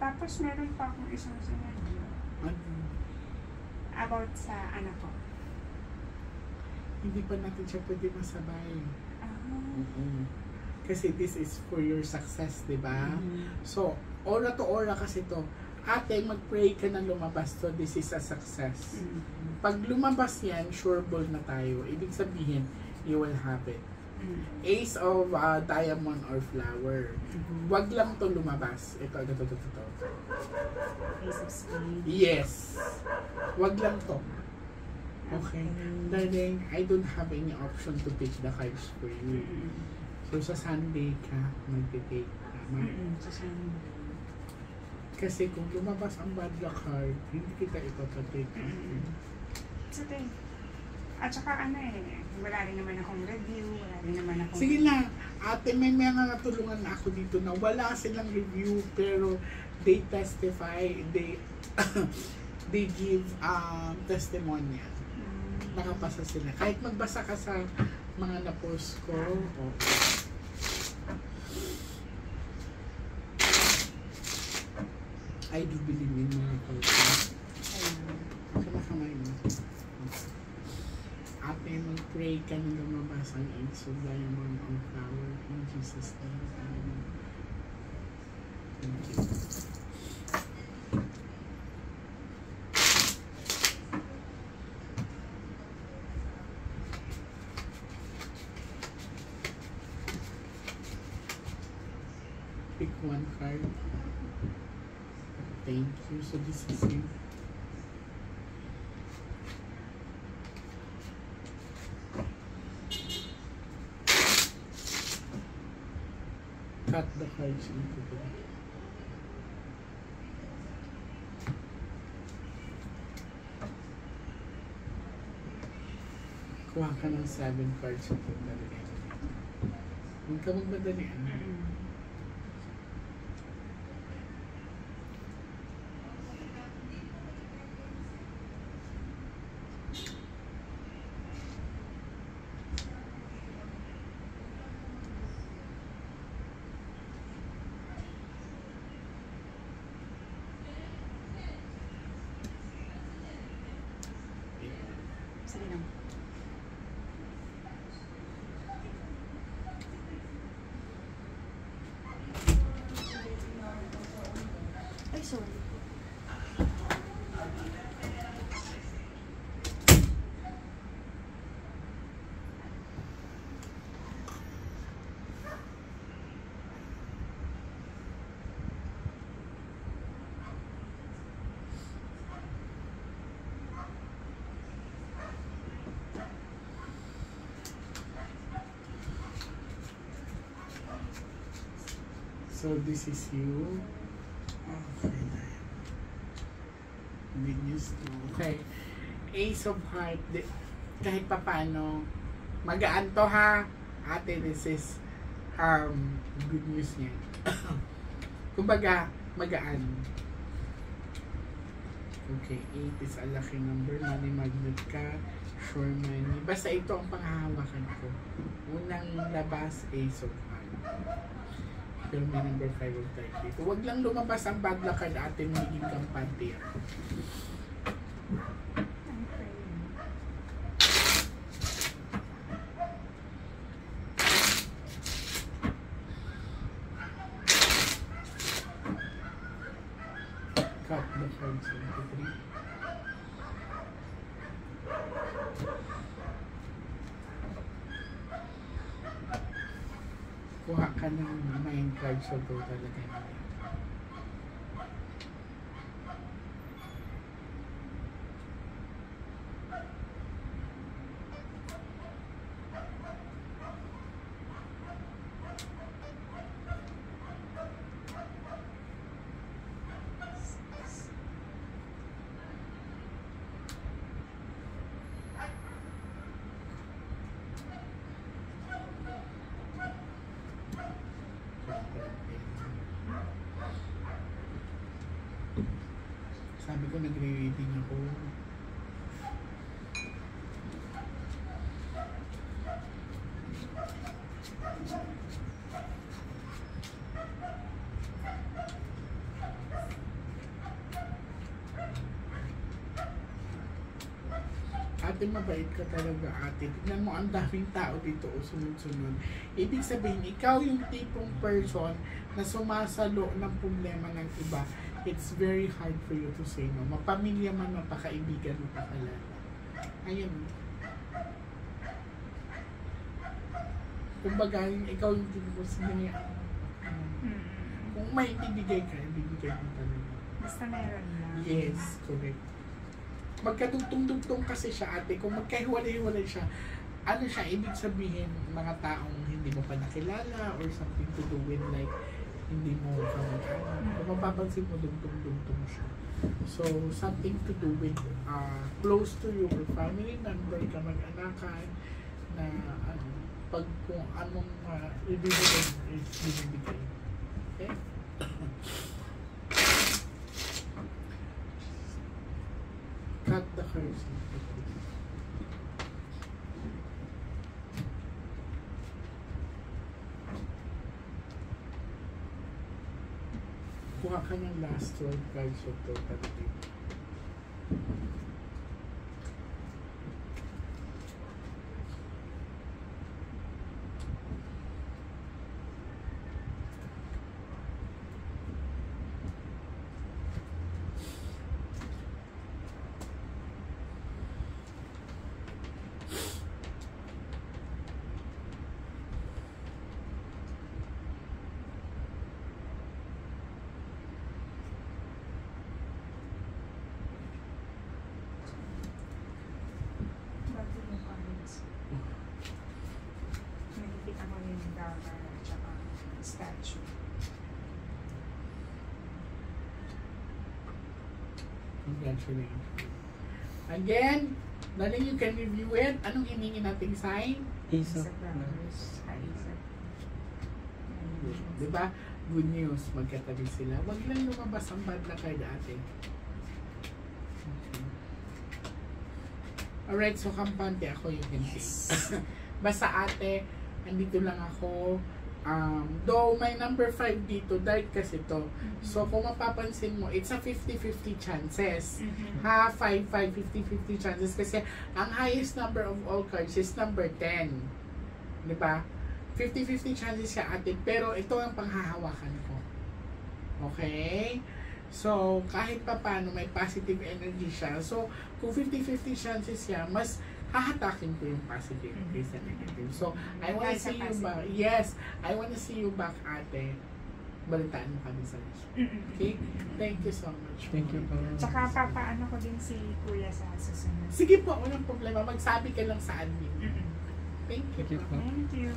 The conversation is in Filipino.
Tapos meron pa akong isang scenario about sa anak ko. Hindi pa natin siya pwede masabay. Ah. Kasi this is for your success, di ba? So, aura to aura kasi to. Ate, mag-pray ka na lumabas to. This is a success. Pag lumabas yan, sure ball na tayo. Ibig sabihin, you will have it. Ace of diamond or flower. Wag lang to lumabas. Ito. Ace of spades. Yes. Wag lang to. Okay. Darling, I don't have any option to pick the cards for you. So, sa Sunday ka, mag-take. Tama? Sa Sunday. Kasi kung lumabas ang bad luck card, hindi kita ipapatake. Sige. At saka wala rin naman akong review, wala rin naman akong... Sige na, ate, may mga natulungan na ako dito na wala silang review, pero they testify, they give testimonial. Nakapasa sila. Kahit magbasa ka sa mga na-post ko, I do believe in mga post. Okay na kamay mo. Ate, mag-pray ka na lumabas ang Ace of Diamond on flower in Jesus' name. Amen. Thank you. Pick one card. Thank you. So this is you. Cut the cards into the kuha ka ng 7 cards sa pagdalian. Huwag ka magmadalian. Sige lang. Ay, sorry. So this is you. Okay. Big news. Okay. Ace of Heart. Kahit pa paano, magaan to ha. Ate, this is good news niya. Kumbaga, magaan. Okay, 8 is a lucky number. Money magnet ka. Sure money. Basta ito ang panghahawakan ko. Unang labas, Ace of Heart. Pero may number 5 of type dito. Huwag lang lumabas ang bad luck card, ate, magiging kampante. I'm praying. Cut the cards into 3. Kuha ka ng 9 cards sa total again. Sabi ko nagre-reading ako. Ate, mabait ka talaga, ate. Tignan mo, ang daming tao dito o sunod-sunod. Ibig sabihin, ikaw yung tipong person na sumasalo ng problema ng iba. It's very hard for you to say no. Mapamilya man, mapakaibigan, mapakalala. Ayun. Kumbaga, ikaw yung tipong sige. Kung may ibibigay ka, ibibigay mo talaga. Basta meron lang. Yes, correct. Magkadugtong-dugtong kasi siya, ate. Kung magkahiwalay-hiwalay siya, ano siya, ibig sabihin, mga taong hindi mo pa nakilala or something to do with like, hindi mo kamag-anak. Kung mapapansin mo, dugtong-dugtong siya. So, something to do with close to you or family member, kamag-anakan, na pag kung anong ibibigay is binibigay. Okay? Cut the curse. Kuha ka ng last 12 cards of totality. Bago yung cards. Nakikita ko yung dagger at saka statue. Congratulations. Again, darling, you can review it. Anong hiningi nating sign? Sa flowers. Isaac. Diba? Good news. Magkatabi sila. Wag lang lumabas ang bad na card ate. Okay. Alright, so kampante ako yung hindi. Basta ate, andito lang ako. Though may number 5 dito, dark kasi to. So kung mapapansin mo, it's a 50-50 chances. Ha, 5-5, 50-50 chances. Kasi ang highest number of all cards is number 10. Diba? 50-50 chances siya ate, pero ito ang panghahawakan ko. Okay? So, kahit pa paano, may positive energy siya. So, kung 50-50 chances siya, mas hahatakin ko yung positive kaysa negative. So, I wanna see you back. Yes, I wanna see you back, ate. Balitaan mo kami sa Okay? Thank you so much. Thank you po. Tsaka papaano ko din si Kuya sa susunod. Sige po, walang problema. Magsabi ka lang sa admin. Thank you. Thank you po. Thank you.